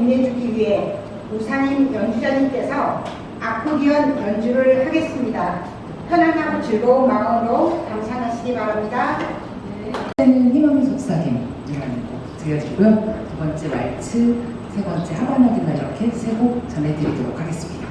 빛내주기 위해 우산인 연주자님께서 아코디언 연주를 하겠습니다. 편안하고 즐거운 마음으로 감상하시기 바랍니다. 희망의 속삭임이라는 곡 들려드리고요. 두 번째 왈츠, 세 번째 하바나디나 이렇게 세 곡 전해드리도록 하겠습니다.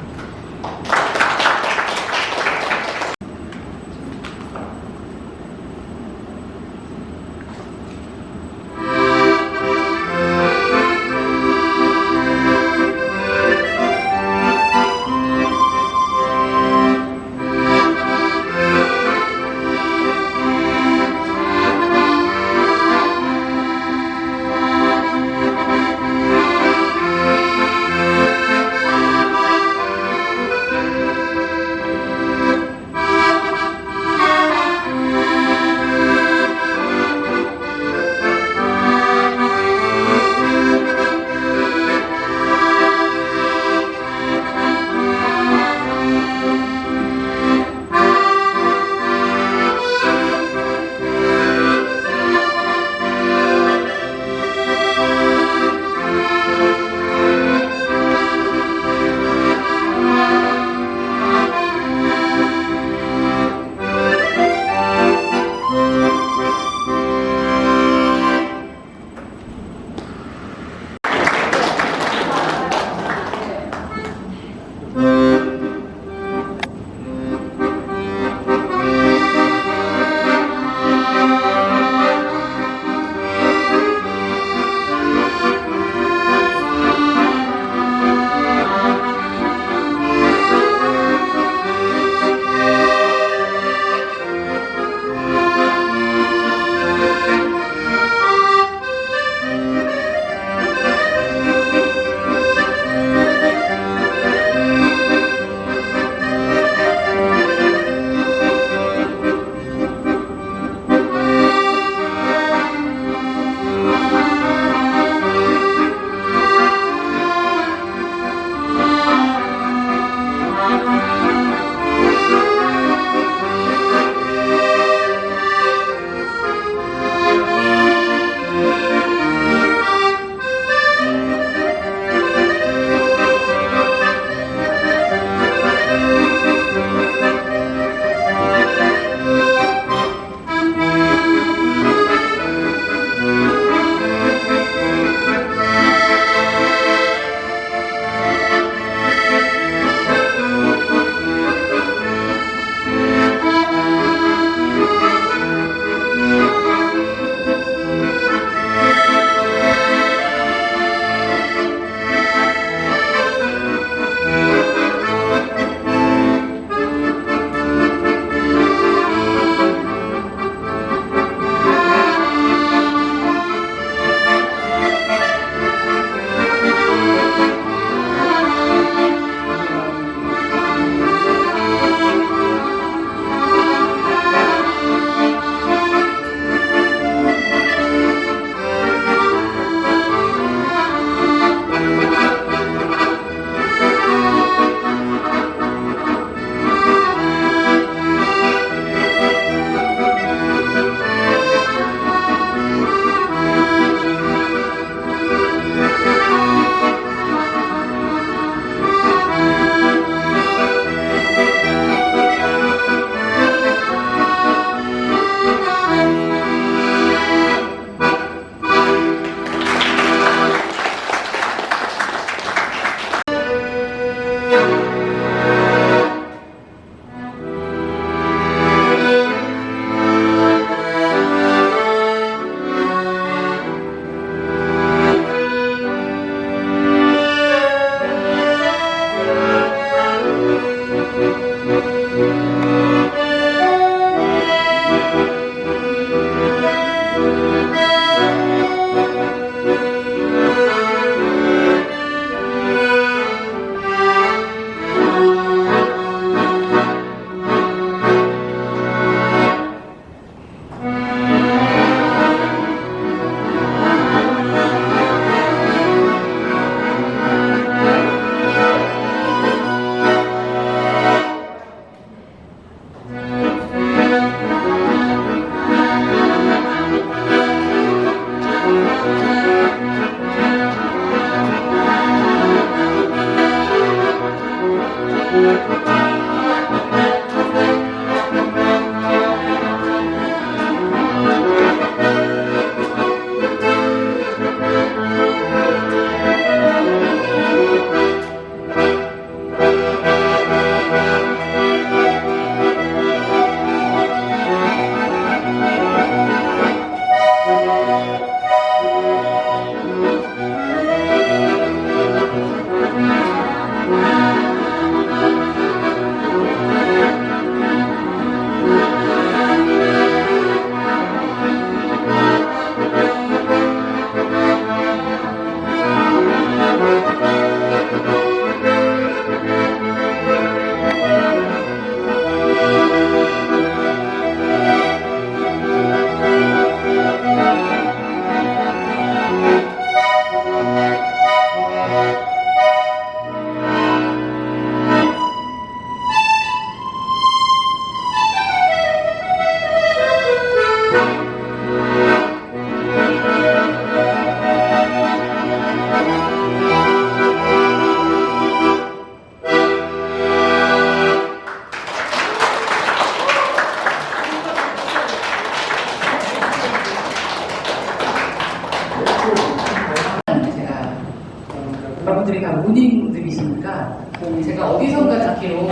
분들이 다 모닝들이시니까 제가 어디선가 듣기로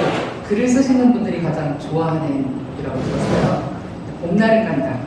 글을 쓰시는 분들이 가장 좋아하는 곡이라고 들었어요. 봄날을 간다.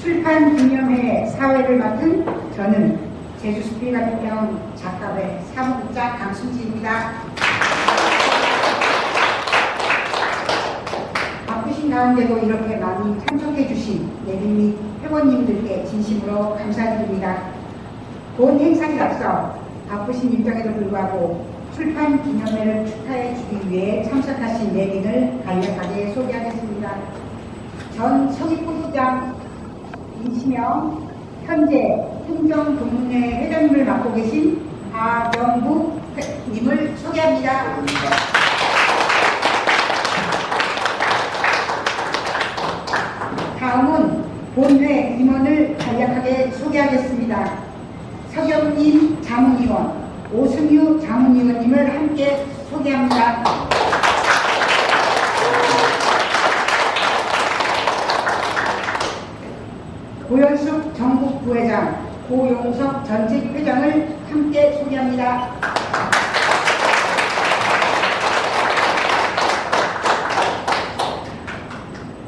출판 기념회 사회를 맡은 저는 제주 수필가족회원 작가회 사무국장 강순지입니다. 바쁘신 가운데도 이렇게 많이 참석해 주신 예빈 및 회원님들께 진심으로 감사드립니다. 본 행사에 앞서 바쁘신 일정에도 불구하고 출판 기념회를 축하해 주기 위해 참석하신 예빈을 간략하게 소개하겠습니다. 전 서귀포시장 이시명, 현재 행정동문회 회장님을 맡고 계신 박영국님을 소개합니다. 다음은 본회 임원을 간략하게 소개하겠습니다. 서경님 자문위원, 오승유 자문위원님을 함께 소개합니다. 고현숙 전국 부회장, 고용석 전직 회장을 함께 소개합니다.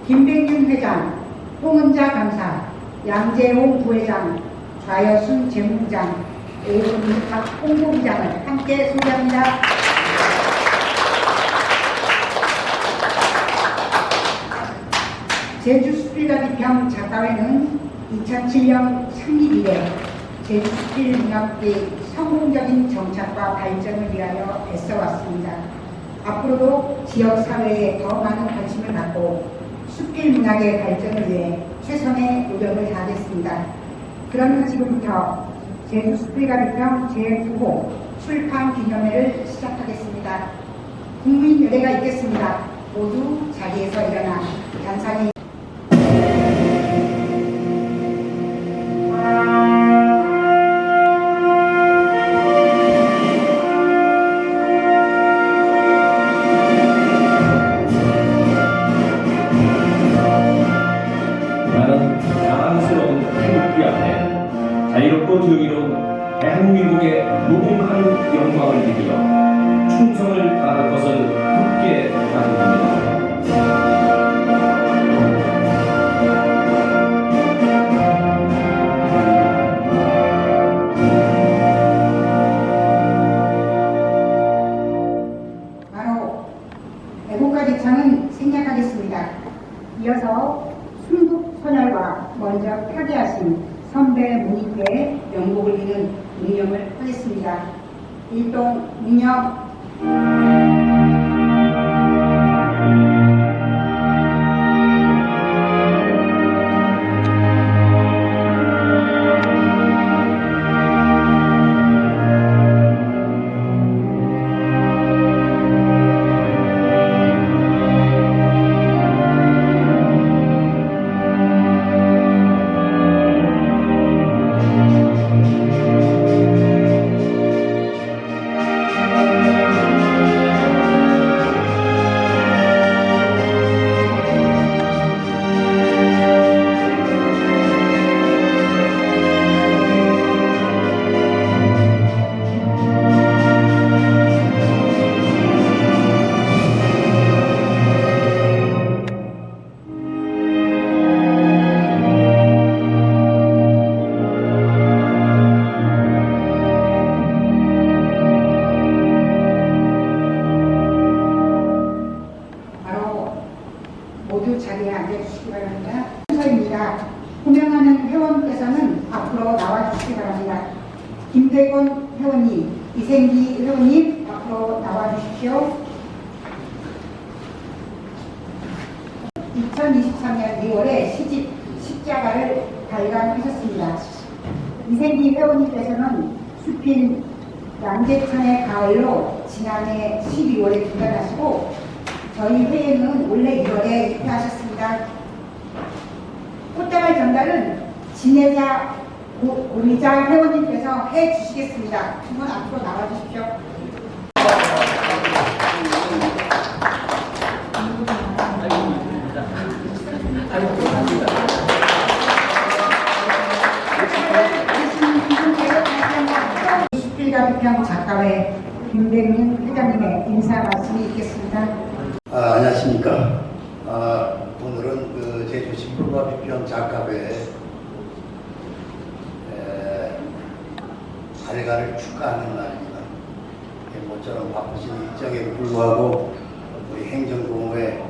김백윤 회장, 홍은자 감사, 양재홍 부회장, 좌여순 재무부장, 오은박 홍보부장을 함께 소개합니다. 제주수필가비평 작가회는 2007년 창립 이래 제주수필 문학계의 성공적인 정착과 발전을 위하여 애써왔습니다. 앞으로도 지역사회에 더 많은 관심을 갖고 수필 문학의 발전을 위해 최선의 노력을 다하겠습니다. 그럼 지금부터 제주수필가비평 제9호 출판 기념회를 시작하겠습니다. 국민 열애가 있겠습니다. 모두 자리에서 일어나 단상에 나는 자랑스러운 태극기 앞에 자유롭고 정의로운 대한민국의 무궁한 영광을 느끼며 충성을 다할 것을 굳게 다짐합니다. 바로 애국가대창은 생략하겠습니다. 이어서 순국선열과 먼저 타계하신 선배 문희회의 명곡을 이는 묵념을 하겠습니다. 일동 묵념. 모두 자리에 앉아주시기 바랍니다. 순서입니다. 호명하는 회원께서는 앞으로 나와주시기 바랍니다. 김대곤 회원님, 이생기 회원님 앞으로 나와주십시오. 2023년 2월에 시집 십자가를 발간하셨습니다. 이생기 회원님께서는 수필 양재천의 가을로 지난해 12월에 등단하시고 저희 회에는 올해 1월에 입회하셨습니다. 꽃다발 전달은 진혜자 고미자 회원님께서 해주시겠습니다. 두 분 앞으로 나와주십시오. 수필가비평 작가회 김백윤 회장님의 인사 말씀이 있겠습니다. 안녕하십니까. 오늘은 그 제주 수필가비평 작가회 발간을 축하하는 날입니다. 모처럼 바쁘신 일정에 불구하고 우리 행정공회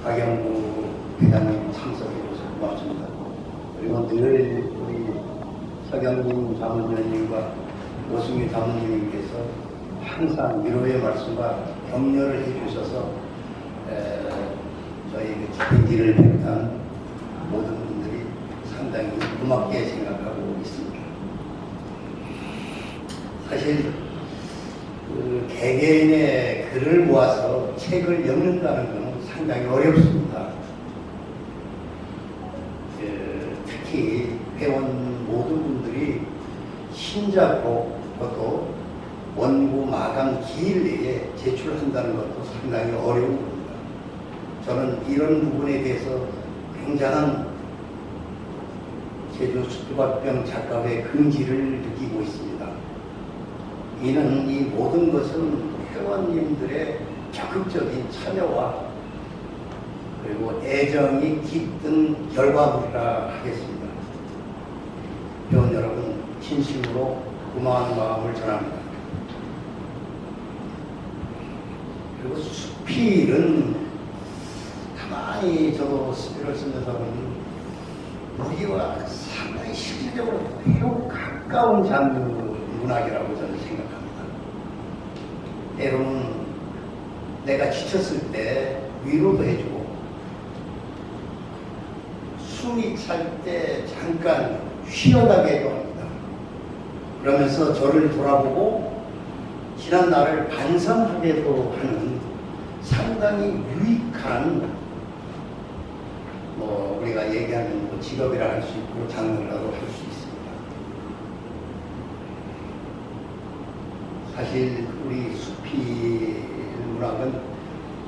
박영구 회장님 참석해 주셔서 고맙습니다. 그리고 늘 우리 서경민 자문위원님과 오승희 자문위원님께서 항상 위로의 말씀과 격려를 해주셔서 저희 집행기를 비롯한 모든 분들이 상당히 고맙게 생각하고 있습니다. 사실 그 개개인의 글을 모아서 책을 읽는다는 것은 상당히 어렵습니다. 특히 회원 모든 분들이 신작곡 것도 원고 마감 기일 내에 제출한다는 것도 상당히 어려운 겁니다. 저는 이런 부분에 대해서 굉장한 제주 숲조각병 작가회 긍지를 느끼고 있습니다. 이는 이 모든 것은 회원님들의 적극적인 참여와 그리고 애정이 깃든 결과물이라 하겠습니다. 회원 여러분 진심으로 고마운 마음을 전합니다. 그리고 수필은 가만히 저도 수필을 쓰면서 보면 우리와 상당히 실질적으로 매우 가까운 장르 문학이라고 저는 생각합니다. 때로는 내가 지쳤을 때 위로도 해주고 숨이 찰 때 잠깐 쉬어가게 해도 합니다. 그러면서 저를 돌아보고 지난 날을 반성하게도 하는 상당히 유익한 우리가 얘기하는 직업이라 할 수 있고 장르라고 할 수 있습니다. 사실 우리 수필 문학은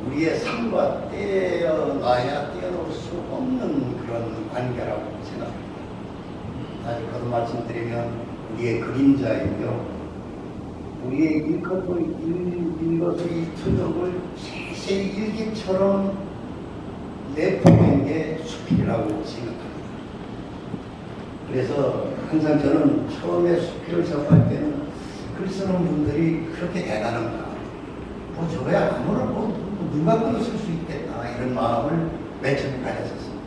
우리의 삶과 떼어놔야 떼어놓을 수 없는 그런 관계라고 생각합니다. 다시 거듭 말씀드리면 우리의 그림자이며 우리의 일거수의 투정을 세세히 일기처럼 내포된 게 수필이라고 생각합니다. 그래서 항상 저는 처음에 수필을 접할 때는 글 쓰는 분들이 그렇게 대단한가, 저거야 아무나 누가 글을 쓸 수 있겠나 이런 마음을 맨 처음에 가졌었습니다.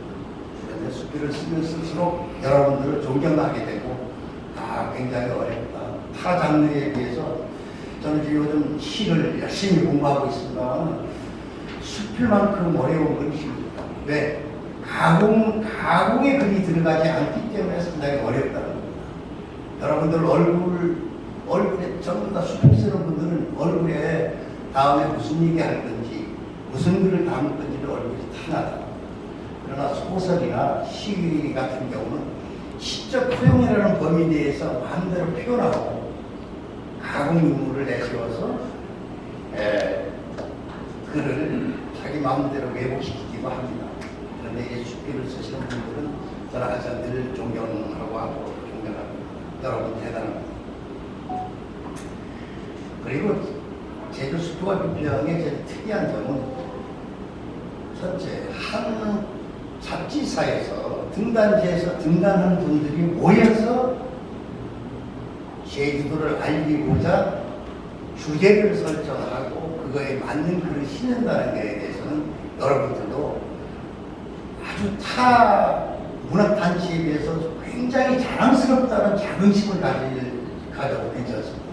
그런데 수필을 쓰면 쓸수록 여러분들을 존경하게 되고 굉장히 어렵다. 타 장르에 비해서 저는 지금 요즘 시를 열심히 공부하고 있습니다만 수필만큼 어려운 건 힘입니다. 왜? 가공의 글이 들어가지 않기 때문에 상당히 어렵다는 겁니다. 여러분들 얼굴에 전부 다 수필 쓰는 분들은 얼굴에 다음에 무슨 얘기 할 건지 무슨 글을 담을 건지를 얼굴이 타나다. 그러나 소설이나 시 같은 경우는 시적 표현이라는 범위 내에서 마음대로 표현하고 가공 인물을 내세워서 글을 자기 마음대로 왜곡시키기도 합니다. 그런데 이 수필을 쓰시는 분들은 저는 항상 늘 존경하고 하고 존경합니다. 여러분 대단합니다. 그리고 제주 숲조각병의 제일 특이한 점은 첫째, 한 잡지사에서 등단지에서 등단한 분들이 모여서 제주도를 알리고자 주제를 설정하고 그거에 맞는 글을 신는다는 것에 대해서는 여러분들도 아주 타 문학단체에 비해서 굉장히 자랑스럽다는 자긍심을 가져도 괜찮습니다.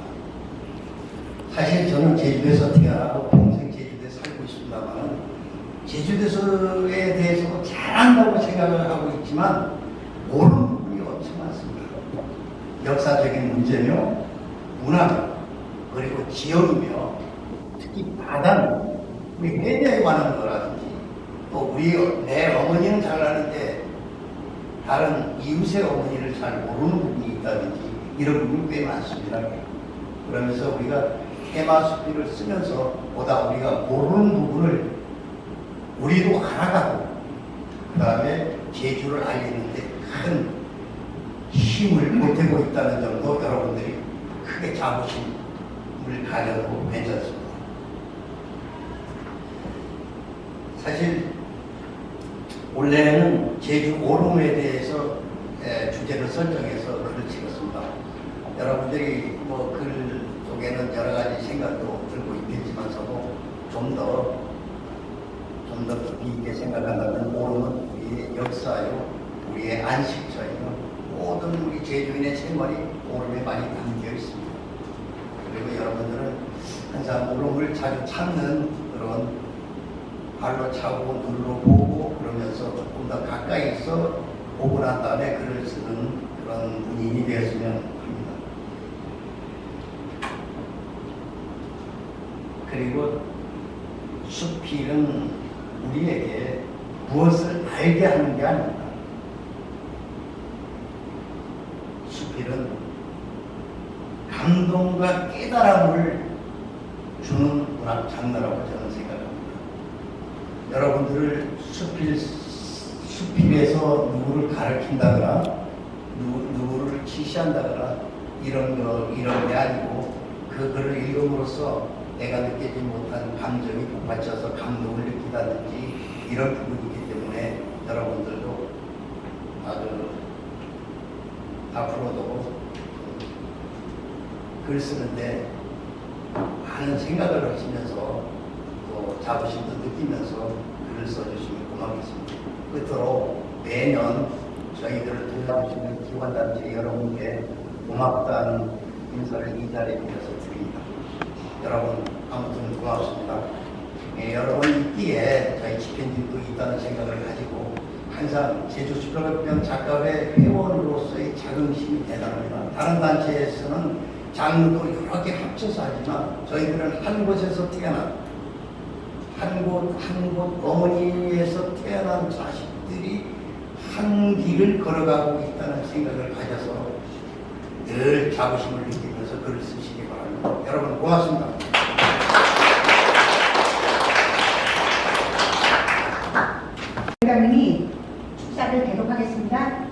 사실 저는 제주도에서 태어나고 평생 제주도에 살고 있습니다만 제주도에 대해서도 잘한다고 생각을 하고 있지만 모르는 부분이 엄청 많습니다. 역사적인 문제며 문화 그리고 지역이며 특히 바다는 우리 해녀에 관한 거라든지 또 내 어머니는 잘 아는데 다른 이웃의 어머니를 잘 모르는 부분이 있다든지 이런 부분이 꽤 많습니다. 그러면서 우리가 해마수필을 쓰면서 보다 우리가 모르는 부분을 우리도 알아가고 그 다음에 제주를 알리는 데 큰 힘을 보태고 있다는 점도 여러분들이 크게 자부심을 가져도 괜찮습니다. 사실 원래는 제주 오름에 대해서 주제를 설정해서 글을 찍었습니다. 여러분들이 글 속에는 여러 가지 생각도 들고 있겠지만서도 좀 더 깊이 있게 생각한다면 오름은 우리의 역사요, 우리의 안식처이며 모든 우리 제주인의 생활이 오름에 많이 담겨 있습니다. 그리고 여러분들은 항상 오름을 자주 찾는 그런 발로 차고 눈으로 보고 그러면서 조금 더 가까이서 보고 난 다음에 글을 쓰는 그런 문인이 되었으면 합니다. 그리고 수필은 우리에게 무엇을 알게 하는 게 아닙니다. 수필은 감동과 깨달음을 주는 문학 장르라고 저는 생각합니다. 여러분들을 수필에서 누구를 가르친다거나 누구를 지시한다거나 이런 게 아니고 그 글을 읽음으로써 내가 느끼지 못한 감정이 북받쳐서 감동을 느끼다든지 이런 부분이기 때문에 여러분들도 아주 앞으로도 글 쓰는데 많은 생각을 하시면서 또 자부심도 느끼면서 글을 써주시면 고맙겠습니다. 끝으로 매년 저희들을 도와주시는 기관단체 여러분께 고맙다는 인사를 이 자리에 빌어서 드립니다. 여러분 아무튼 고맙습니다. 여러분 있기에 저희 집행진도 있다는 생각을 가지고 항상 제주특별협회원 작가회 회원으로서의 자긍심이 대단합니다. 다른 단체에서는 장르도 여러 개 합쳐서 하지만 저희들은 한 곳에서 태어난 한 곳 어머니에서 태어난 자식들이 한 길을 걸어가고 있다는 생각을 가져서 늘 자부심을 느끼면서 글을 쓰시기 바랍니다. 여러분 고맙습니다. 회장님이 축사를 계속하겠습니다.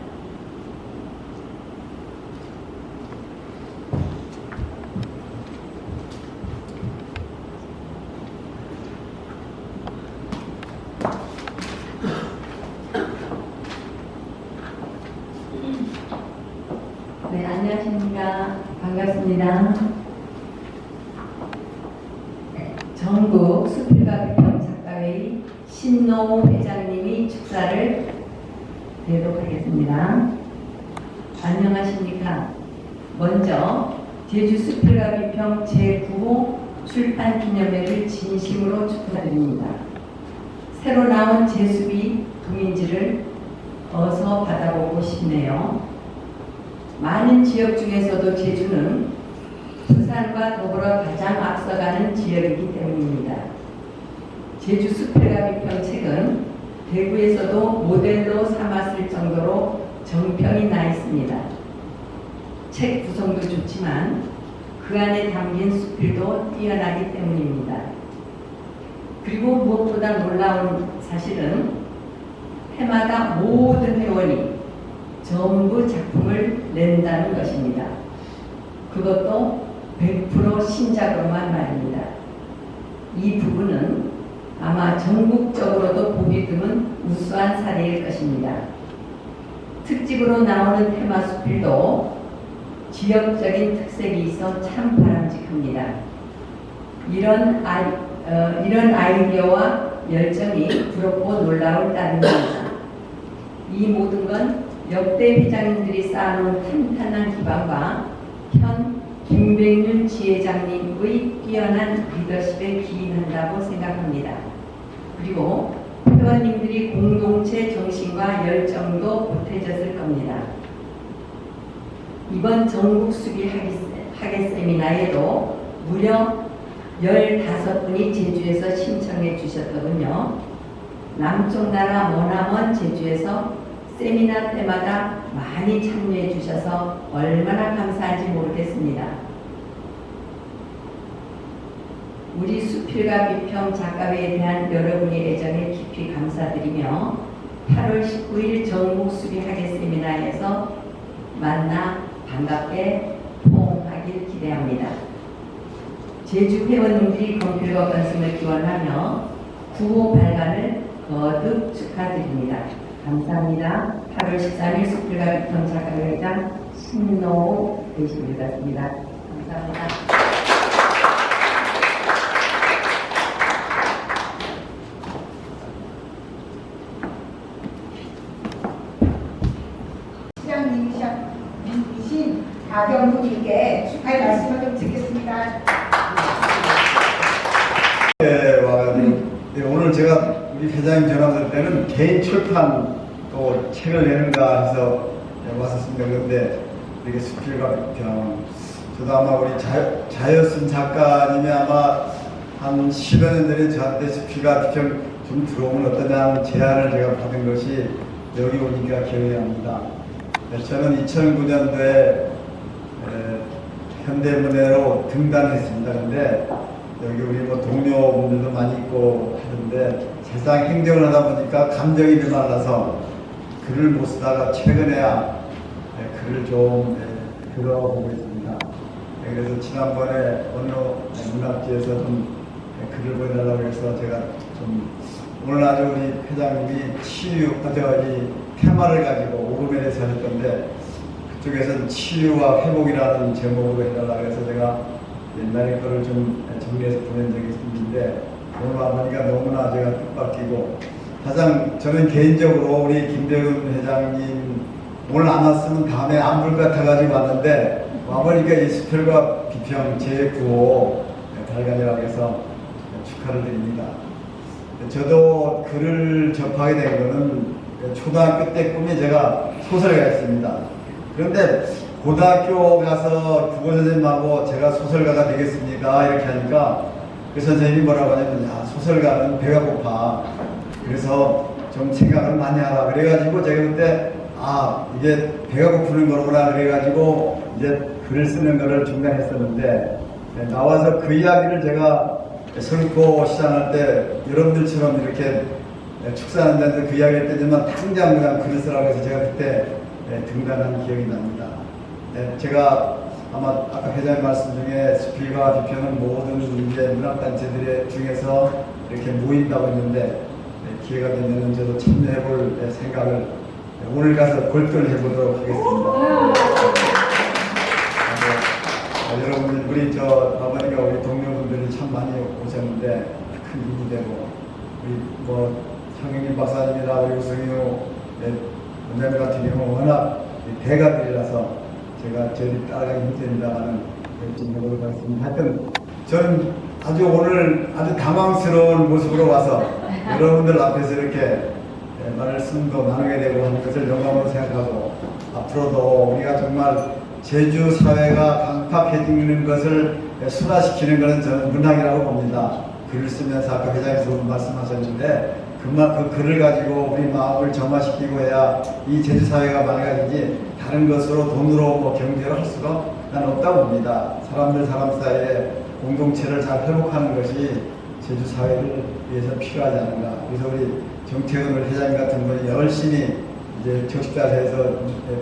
네, 안녕하십니까. 반갑습니다. 전국 수필가 비평 작가회의 신노우 회장님이 축사를 대독하겠습니다. 안녕하십니까. 먼저 제주 수필가 비평 제9호 출판 기념회를 진심으로 축하드립니다. 새로 나온 제수비 동인지를 어서 받아보고 싶네요. 많은 지역 중에서도 제주는 부산과 더불어 가장 앞서가는 지역이기 때문입니다. 제주 수필가 비평 책은 대구에서도 모델로 삼았을 정도로 정평이 나 있습니다. 책 구성도 좋지만 그 안에 담긴 수필도 뛰어나기 때문입니다. 그리고 무엇보다 놀라운 사실은 해마다 모든 회원이 전부 작품을 낸다는 것입니다. 그것도 100% 신작으로만 말입니다. 이 부분은 아마 전국적으로도 보기 드문 우수한 사례일 것입니다. 특집으로 나오는 테마 수필도 지역적인 특색이 있어 참 바람직합니다. 이런 아이디어와 열정이 부럽고 놀라울 따름입니다. 이 모든 건 역대 회장님들이 쌓아놓은 탄탄한 기반과 현 김백륜 지회장님의 뛰어난 리더십에 기인한다고 생각합니다. 그리고 회원님들이 공동체 정신과 열정도 보태졌을 겁니다. 이번 전국 수비 학예 세미나에도 무려 15분이 제주에서 신청해 주셨더군요. 남쪽 나라 머나먼 제주에서 세미나 때마다 많이 참여해 주셔서 얼마나 감사한지 모르겠습니다. 우리 수필가 비평 작가회에 대한 여러분의 애정에 깊이 감사드리며 8월 19일 전국 수비 학예 세미나에서 만나 반갑게 포옹하길 기대합니다. 제주 회원님들이 건필과 건승을 기원하며 9호 발간을 거듭 축하드립니다. 감사합니다. 8월 13일 수필가 비평 작가회장 신노우 대신이었습니다. 감사합니다. 시장님이신 박영국님께 축하의 말씀을 좀 듣겠습니다. 네, 오늘 제가 우리 회장님 전화 드릴 때는 개인 출판 또 책을 내는가 해서 왔었습니다. 그런데 이렇게 수필가 비평, 저도 아마 우리 자여순 작가님이 아마 한 10여 년 전에 저한테 수필가 비평 좀 들어오면 어떠냐 하는 제안을 제가 받은 것이 여기 오니까 기억이 납니다. 저는 2009년도에 현대문예로 등단했습니다. 근데 여기 우리 뭐 동료분들도 많이 있고 하는데 세상 행정을 하다 보니까 감정이 메말라서 글을 못 쓰다가 최근에야 글을 좀 들어보고 있습니다. 그래서 지난번에 어느 문학지에서 좀 글을 보내달라고 해서 제가 좀 오늘 아주 우리 회장님이 치유, 이 테마를 가지고 오르면에서 하셨던데 그쪽에서는 치유와 회복이라는 제목으로 해달라고 해서 제가 옛날에 거를 좀 정리해서 보낸 적이 있는데 오늘 와보니까 너무나 제가 뜻밖이고 가장 저는 개인적으로 우리 김대근 회장님 오늘 안 왔으면 다음에 안 볼 것 같아가지고 왔는데 와보니까 이 수필과 비평 제9호 발간이라고 해서 축하를 드립니다. 저도 글을 접하게 된 거는 초등학교 때 꿈이 제가 소설가였습니다. 그런데 고등학교 가서 국어 선생님하고 제가 소설가가 되겠습니까? 이렇게 하니까 그 선생님이 뭐라고 하냐면 야, 소설가는 배가 고파. 그래서 좀 생각을 많이 하라. 그래가지고 제가 그때 이게 배가 고프는 거구나. 그래가지고 이제 글을 쓰는 거를 중단했었는데 나와서 그 이야기를 제가 서울고 시작할 때 여러분들처럼 이렇게 축사하는 데서 그 이야기를 했더니만 당장 그냥 글을 쓰라고 해서 제가 그때 등단한 기억이 납니다. 제가 아마 아까 회장님 말씀 중에 수필과 비평은 모든 이제 문학단체들 중에서 이렇게 모인다고 했는데 기회가 되면 저도 참여해볼 생각을 오늘 가서 골똘해보도록 하겠습니다. 여러분들 우리 아버니가 우리 동료분들이 참 많이 오셨는데 큰 힘이 되고 우리 상영님 박사님이나 우리 우승유 원장님 같은 경우 워낙 대가들이라서 제가 저희 따라가기 힘듭니다만은 열심히 해보도록 하겠습니다. 하여튼 저는 오늘 아주 당황스러운 모습으로 와서 여러분들 앞에서 이렇게 말씀도 나누게 되고 하는 것을 영광으로 생각하고 앞으로도 우리가 정말 제주 사회가 강팍해지는 것을 순화시키는 것은 저는 문학이라고 봅니다. 글을 쓰면서 아까 회장님도 말씀하셨는데 그 글을 가지고 우리 마음을 정화시키고 해야 이 제주 사회가 맑아지지 다른 것으로 돈으로 경제로 할 수가 난 없다고 봅니다. 사람들 사람 사이에 공동체를 잘 회복하는 것이 제주 사회를 위해서 필요하지 않은가. 그래서 우리 정태근 회장님 같은 분이 열심히 이제 적십자에서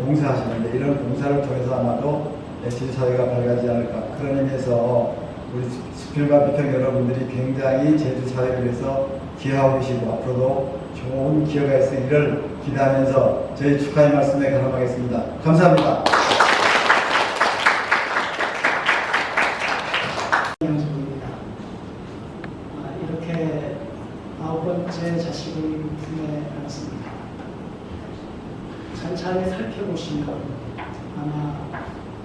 봉사하시는데 이런 봉사를 통해서 아마도 제주 사회가 밝아지지 않을까. 그런 의미에서 우리 수필과 비평 여러분들이 굉장히 제주 사회를 위해서 기여하고 계시고 앞으로도 좋은 기여가 있으기를 기대하면서 저희 축하의 말씀에 가름하겠습니다. 감사합니다. 이렇게 9번째 자식을 품에 안았습니다. 찬찬히 살펴보시면 아마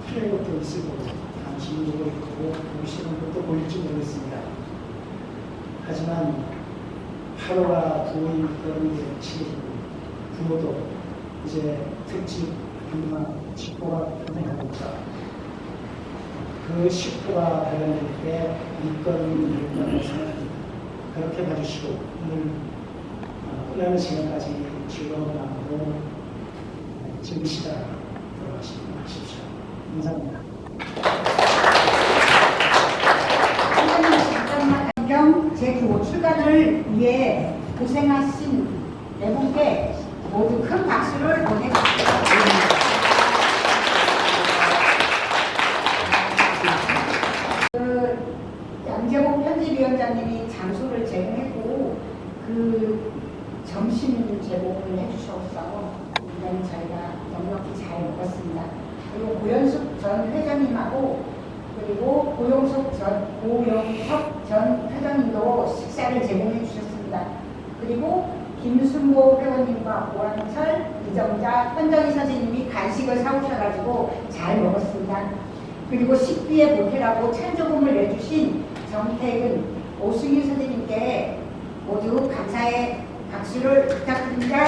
필요한 것도 있을 거고 관심도 있고 보시는 것도 보일지 모르겠습니다. 하지만 8호가 부모님 그런 게 치르고 부모도 이제 특집 분만 10호가 탄생하고 있다. 그 10호가 발견될 때 일거리를 이룬다고 생각합니다. 그렇게 봐주시고 오늘 끝나는 시간까지 즐거운 마음으로 즐기시다 돌아가십시오. 감사합니다. 비평 제9호 출간을 위해 고생하신 네 분께 모두 큰 박수를 보내드립니다. 양재복 편집위원장님이 장소를 제공했고 그 점심 제공을 해주셔서 굉장히 저희가 넉넉히 잘 먹었습니다. 그리고 고연숙 전 회장님하고 그리고 고용석 전 회장님도 식사를 제공해 주셨습니다. 그리고 김순보 회원님과 오한철, 이정자, 현정희 선생님이 간식을 사오셔가지고 잘 먹었습니다. 그리고 식비에 보태라고 찬조금을 내주신 정태근, 오승유 선생님께 모두 감사의 박수를 부탁드립니다.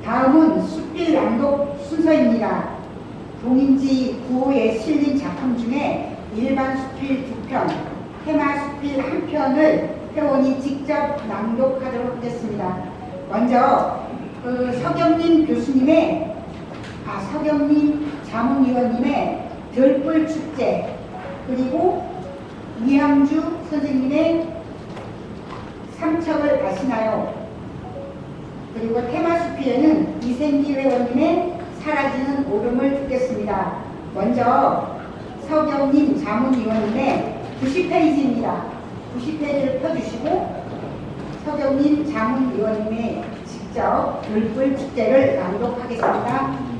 다음은 수필 낭독 순서입니다. 동인지 9호에 실린 작품 중에 일반 수필 2편, 테마 수필 1편을 회원이 직접 낭독하도록 하겠습니다. 먼저 서경림 교수님의 서경림 자문위원님의 들불 축제, 그리고 이항주 선생님의 삼척을 아시나요? 그리고 테마숲위에는 이생기 회원님의 사라지는 오름을 듣겠습니다. 먼저 서경님 자문위원님의 90페이지입니다. 90페이지를 펴주시고 서경님 자문위원님의 직접 들불 축제를 낭독하겠습니다.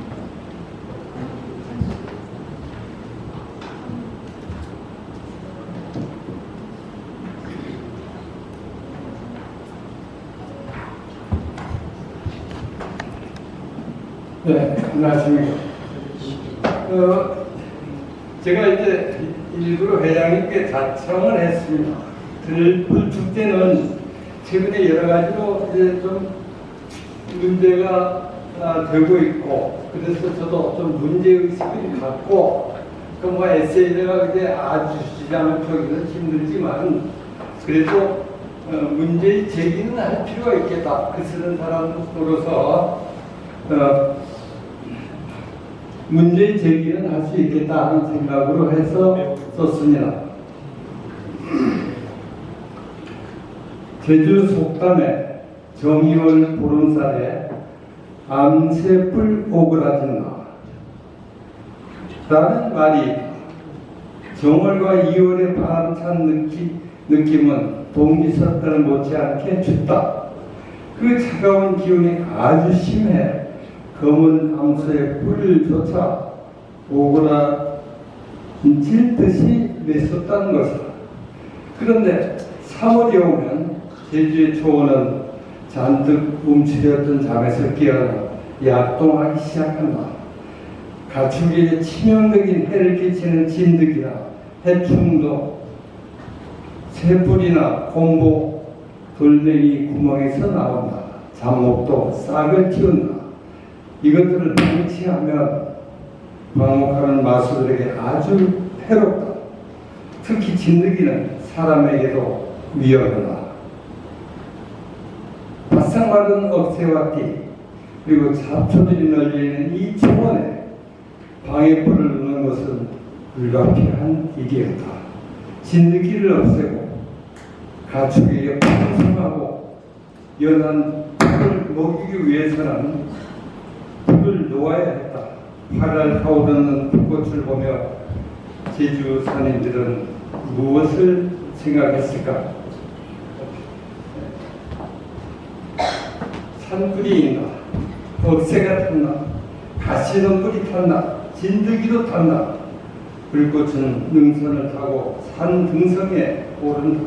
네, 안녕하십니까. 제가 이제 일부러 회장님께 자청을 했습니다. 들불 축제는 최근에 여러 가지로 이제 좀 문제가 되고 있고, 그래서 저도 좀 문제의식을 갖고, 그 뭐 에세이가 이제 아주 시장을 펴기는 힘들지만, 그래도 문제의 제기는 할 필요가 있겠다. 그 쓰는 사람으로서, 문제 제기는 할 수 있겠다 하는 생각으로 해서 썼습니다. 제주 속담에 정이월 보름살에 암새불 오그라진다 라는 말이 정월과 2월의 바람찬 느낌은 동기설단을 못지않게 춥다. 그 차가운 기운이 아주 심해 검은 암소의 뿔조차 오그라질 듯이 메웠다는 것이다. 그런데 3월이 오면 제주의 초원은 잔뜩 움츠렸던 잠에서 깨어나 약동하기 시작한다. 가축에게 치명적인 해를 끼치는 진드기나 해충도 새뿔이나 곰보, 돌멩이 구멍에서 나온다. 잡목도 싹을 틔운다. 이것들을 방치하면 방목하는 마수들에게 아주 해롭다. 특히 진드기는 사람에게도 위험하다. 바싹 마른 억새와 띠 그리고 잡초들이 널려있는 이 초원에 방해불을 넣는 것은 불가피한 일이었다. 진드기를 없애고 가축에게 풍성하고 연한 풀을 먹이기 위해서는 불을 놓아야 했다. 활활 타오르는 불꽃을 보며 제주 선인들은 무엇을 생각했을까? 산불이 있나? 억새가 탔나? 가시덤불이 탔나? 진드기도 탔나? 불꽃은 능선을 타고 산 등성에 오른다.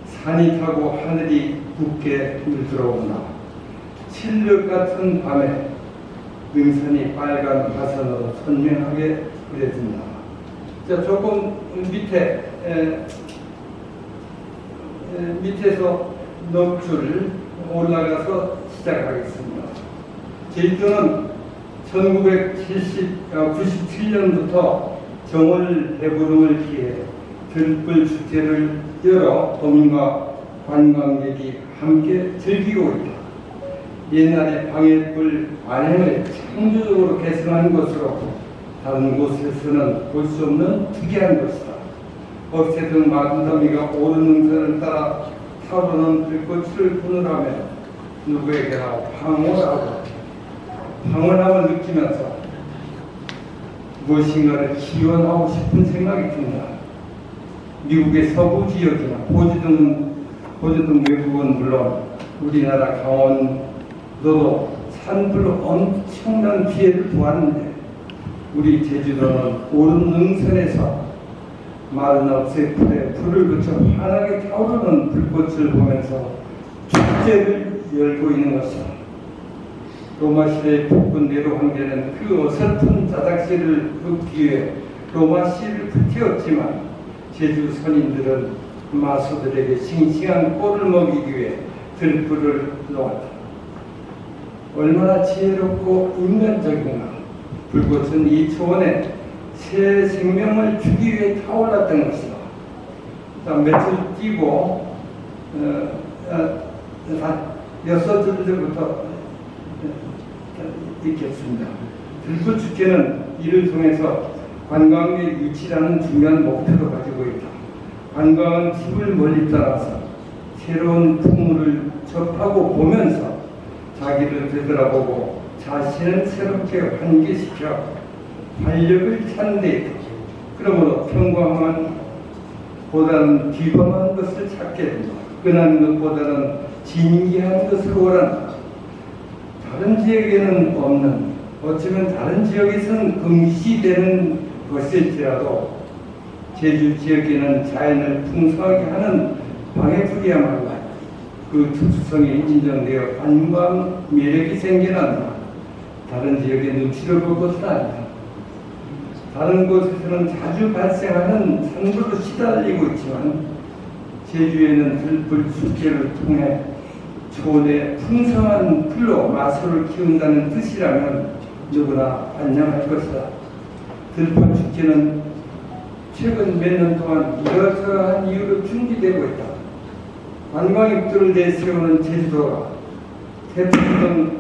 산이 타고 하늘이 굳게 물들어온다. 칠흑 같은 밤에 능선이 빨간 화선으로 선명하게 그려진다. 자, 조금 밑에서 넉 줄 올라가서 시작하겠습니다. 제주도는 1997년부터 정월 대보름을 기해 들불 축제를 열어 도민과 관광객이 함께 즐기고 있다. 옛날에 방해불 안행을 창조적으로 개선한 것으로 다른 곳에서는 볼 수 없는 특이한 것이다. 억새 등 많은 더미가 오른 능선을 따라 타오르는 불꽃을 분을하며 누구에게나 황홀함을 느끼면서 무엇인가를 기원하고 싶은 생각이 듭니다. 미국의 서부 지역이나 호주 등 외국은 물론 우리나라 강원도도 산불로 엄청난 피해를 보았는데 우리 제주도는 오른 능선에서 마른 억새풀에 불을 붙여 환하게 타오르는 불꽃을 보면서 축제를 열고 있는 것이다. 로마 시대의 북군 내로 황제는 그 어설픈 자작시를 긋기 위해 로마 시를 불태웠지만 제주 선인들은 마수들에게 싱싱한 꼴을 먹이기 위해 들불을 놓았다. 얼마나 지혜롭고 인간적인가. 불꽃은 이 초원에 새 생명을 주기 위해 타올랐던 것이다. 자, 며칠 뛰고 6줄부터 읽겠습니다. 들불 축제는 이를 통해서 관광의 유치라는 중요한 목표를 가지고 있다. 관광은 집을 멀리 떠나서 새로운 풍물을 접하고 보면서 자기를 되돌아보고 자신을 새롭게 환기시켜 활력을 찾는 데 있다. 그러므로 평범한 보다는 비범한 것을 찾게 된다. 끈한 것보다는 진기한 것을 원한다. 다른 지역에는 없는, 어쩌면 다른 지역에서는 금시되는 것일지라도 제주 지역에는 자연을 풍성하게 하는 방해풀이야말로 그 특수성이 인정되어 관광 매력이 생겨난다. 다른 지역에 눈치를 볼 것은 아니다. 다른 곳에서는 자주 발생하는 산불로 시달리고 있지만 제주에는 들불 축제를 통해 초대 풍성한 풀로 마술을 키운다는 뜻이라면 누구나 환영할 것이다. 들불 축제는 최근 몇 년 동안 이러저러한 이유로 중지되고 있다. 관광 입도를 내세우는 제주도가 태풍 등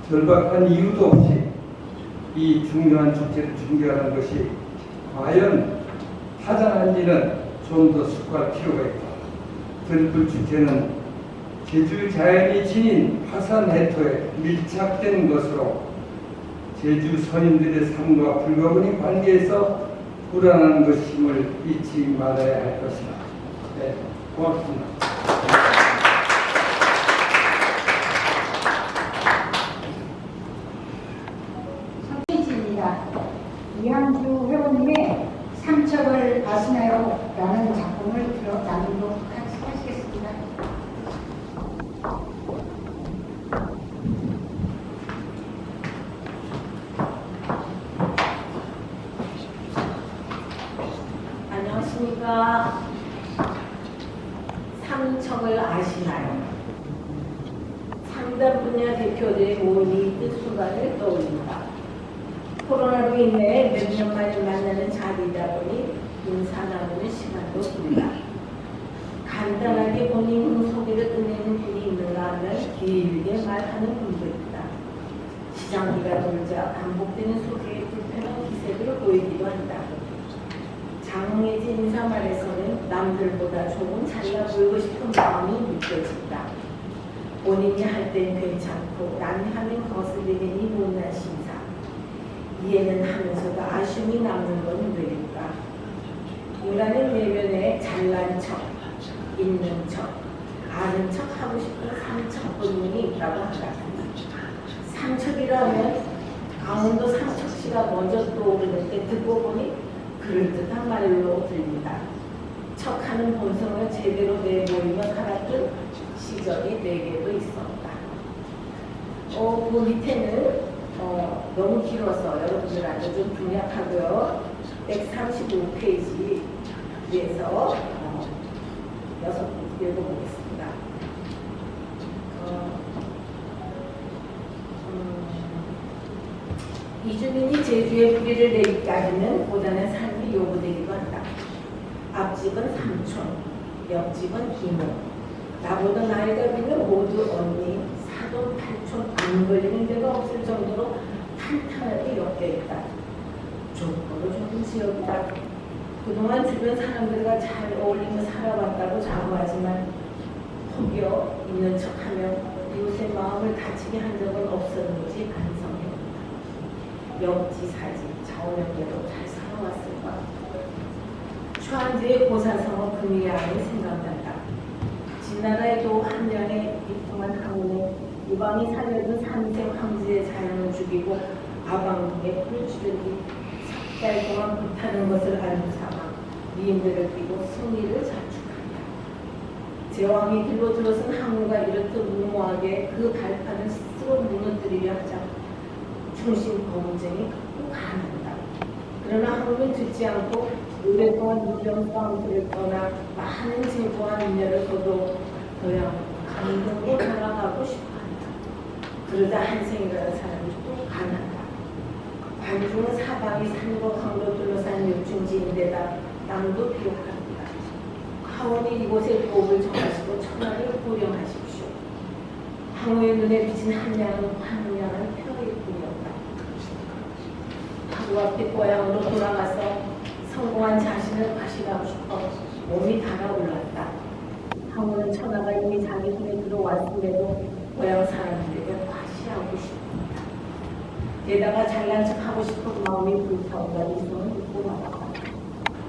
절박한 이유도 없이 이 중요한 축제를 중계하는 것이 과연 타당한지는 좀 더 숙고할 필요가 있다. 들불 축제는 제주 자연이 지닌 화산 해토에 밀착된 것으로 제주 서민들의 삶과 불가분히 관계해서 불안한 것임을 잊지 말아야 할 것이다. 네, 고맙습니다. 손민지입니다. 이한주 회원님의 삼척을 아시나요? 라는 작품을 나누도록 하시겠습니다. 안녕하십니까. 삼척을 아시나요? 상담 분야 대표들의 모임이 뜬 순간을 떠올립니다. 코로나로 인해 몇 년 만에 만나는 자리이다 보니 인사 나누는 시간도 깁니다. 간단하게 본인 소개를 끝내는 분이 있는가 하면 길게 말하는 분도 있다. 시장기가 돌자 반복되는 소개에 불편한 기색을 보이기도 한다. 장흥해진 인사말에서는 남들보다 조금 잘나 보이고 싶은 마음이 느껴진다. 본인이 할 땐 괜찮고 남이 하면 거슬리더니 못난 심사. 이해는 하면서도 아쉬움이 남는 건 왜일까? 인간의 내면에 잘난 척, 있는 척, 아는 척 하고 싶은 삼척 본능이 있다고 한다. 삼척이라면 강원도 삼척시가 먼저 떠오르는데 듣고 보니 그럴듯한 말로 들린다. 척하는 본성을 제대로 내보이며 살았던 시절이 내게도 있었다. 그 밑에는 너무 길어서 여러분들한테 좀 중약하고요. 135페이지에서 6분 읽어보겠습니다. 이주민이 제주에 뿌리를 내리기까지는 고단한 삶이 요구되기도 한다. 앞집은 삼촌, 옆집은 이모, 나보다 나이가 비는 모두 언니, 사돈, 팔촌 안 걸리는 데가 없을 정도로 탄탄하게 엮여있다. 좁고도 좁은 지역이다. 그동안 주변 사람들과 잘 어울리며 살아왔다고 자부하지만 혹여 있는 척하며 이웃의 마음을 다치게 한 적은 없었는지 반성해본다. 역지사지, 자원역대로 잘 살아왔을까? 추한지의 고사성어 금이야이 생각난다. 진나라에도 한 년에 이통한 항운에 이방이 살려둔 삼색 황제의 자연을 죽이고 아방궁에 불을 지르기 석 달 동안 불타는 것을 알고 삼아 미인들을 끼고 승리를 자축한다. 제왕이 길로 들어선 항우가 이렇듯 무모하게 그 발판을 스스로 무너뜨리려 하자 충신 범죄이 극구 가난다. 그러나 항우는 듣지 않고 오랫동안 유령 싸움들을 떠나 많은 제도와 인연을 거둬 고향 강동으로 돌아가고 싶어한다. 그러다 한생이라는 사람이 또 가난다. 관중은 사방이 산과 강으로 둘러싼 육중지인데다 땅도 비옥합니다. 하원이 이곳에 도읍을 정하시고 천하를 고령하십시오. 항우의 눈에 비친 한량은 황량한 표의 뿐이었다. 하루 앞에 고향으로 돌아가서 성공한 자신을 과시하고 싶어 몸이 달아올랐다. 항우는 천하가 이미 자기 손에 들어왔음에도 고향 사람들에게 게다가 잘난 척 하고 싶은 마음이 불타오르다 이성을 듣고 말았다.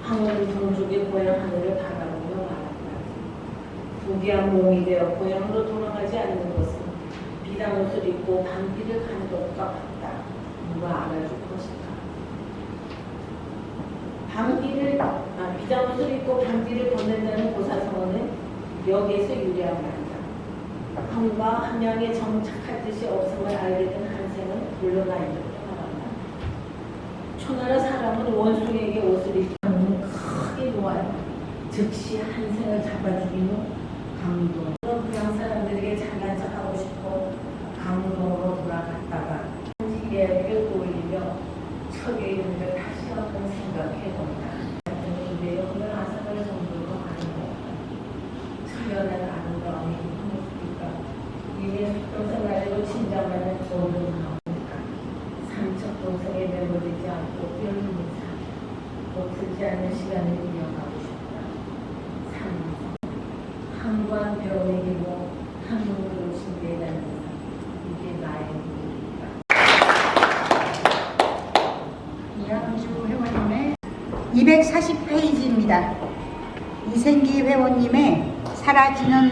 항우는 동족의 고향 하늘을 바라보며 말았다. 부귀한 몸이 되어 고향으로 돌아가지 않는 것은 비단 옷을 입고 밤길을 가는 것과 같다. 누가 알아줄 것인가? 비단 옷을 입고 밤길을 걷는다는 고사성어는 여기에서 유래한 말이다. 형과 함양에 정착할 뜻이 없음을 알게 된 한생은 물러나 있는 말한다. 초나라 사람은 원숭이에게 옷을 입고는 크게 놓아요. 즉시 한생을 잡아 죽이며 강동. 그냥 사람들에게 잘난 척하고 싶어 강동으로 돌아갔다가 예를 올리며 척의 이름을 다시 한번 생각해본다. 근데 오늘 아삭을 정도로 아니고 처연한 아름다움이 흐뭇하니까 이미 동생날로 친정하는 모든 마음이니까 삼척 동생에 매몰되지 않고 별무사 못쓰지 않는 시간을 이어가고 싶다. 삼성 한관 배움의 기모 한문으로 신대라는 이게 나의 꿈입니다. 이양주 회원님의 240페이지입니다. 이생기 회원님의 사라지는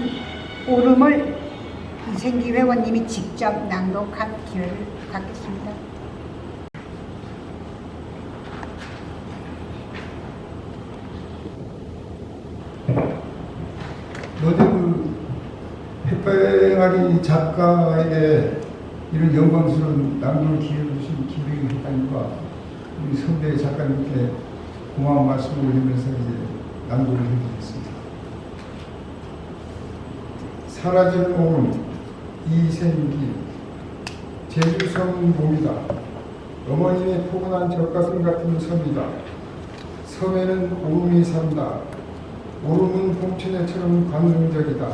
오름을 이생기 회원님이 직접 낭독한 기회를 갖겠습니다. 어제 그 햇병아리 작가에게 이런 영광스러운 낭독 기회를 주신 기백이 했다니까 우리 선배 작가님께 고마운 말씀을 올리면서 이제 낭독을 해드리겠습니다. 사라질 오름 이생기 제주섬 봄이다. 어머님의 포근한 젖가슴 같은 섬이다. 섬에는 오름이 산다. 오름은 봄처녀처럼 관능적이다.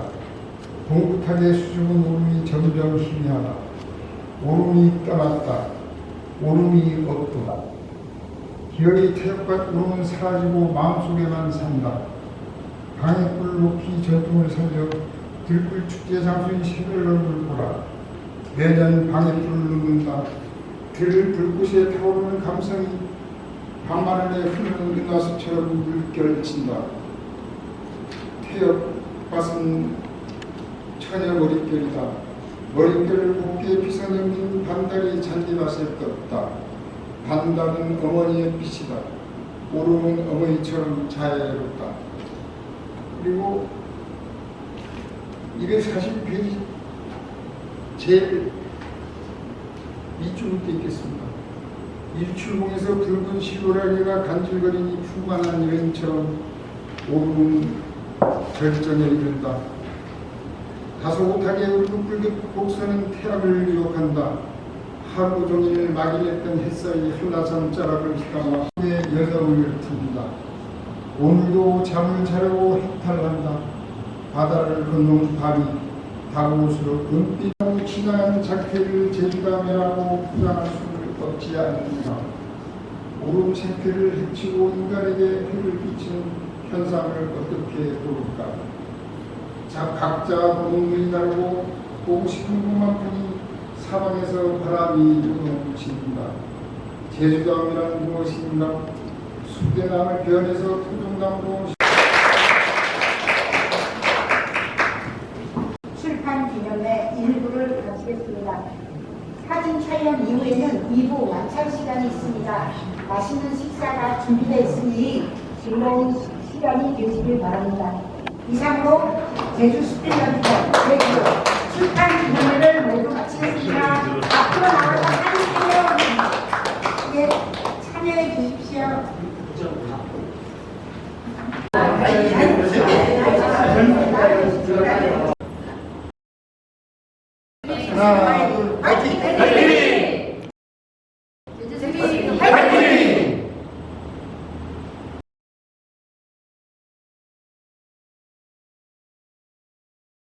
봉긋하게 수줍은 오름이 점점 희미하다. 오름이 떠났다. 오름이 없다. 기어이 태엽과 오름은 사라지고 마음속에만 산다. 방해불 높이 전통을 살려 들불 축제 장소인 새별 얼굴 보라. 매년 방해불을 눕는다. 들 불꽃에 타오르는 감성이 밤하늘에 흐르는 은하수처럼 물결친다. 태엽밭은 처녀 머릿결이다. 머릿결을 곱게 빗어넘긴 반달이 잔디밭에 떴다. 반달은 어머니의 빛이다. 오름은 어머니처럼 자애롭다. 그리고 240페이지 제일 밑줄을 떼겠습니다. 일출봉에서 붉은 시로라기가 간질거리니 푸근한 여인처럼 오름은 절정에 이른다. 다소곳하게 울긋불긋 곡서는 태양을 유혹한다. 하루 종일 막일했던 햇살이 한라산 자락을 휘감아 여정을 튼다. 오늘도 잠을 자려고 해탈한다. 바다를 건넌 밤이 다가올수록 은빛으로 지나간 작태를 제주감이라고 포장할 수를 없지 않는다. 오름 생태를 해치고 인간에게 해를 끼치는 현상을 어떻게 보일까? 각자 보는 눈이 다르고 보고 싶은 것만큼이 사방에서 바람이 요동친다. 제주도함이란 무엇인가? 숲대나무를 변해서 토종나무로 출판 기념회 1부를 마치겠습니다. 사진 촬영 이후에는 2부 완찬 시간이 있습니다. 맛있는 식사가 준비되어 있으니 즐거운 시간이 되시길 바랍니다. 이상으로 제주 스피드런터 제주 출판 기념회를 모두 마치겠습니다. 앞으로 나와서 사진 참여해 주십시오. 하나, 둘,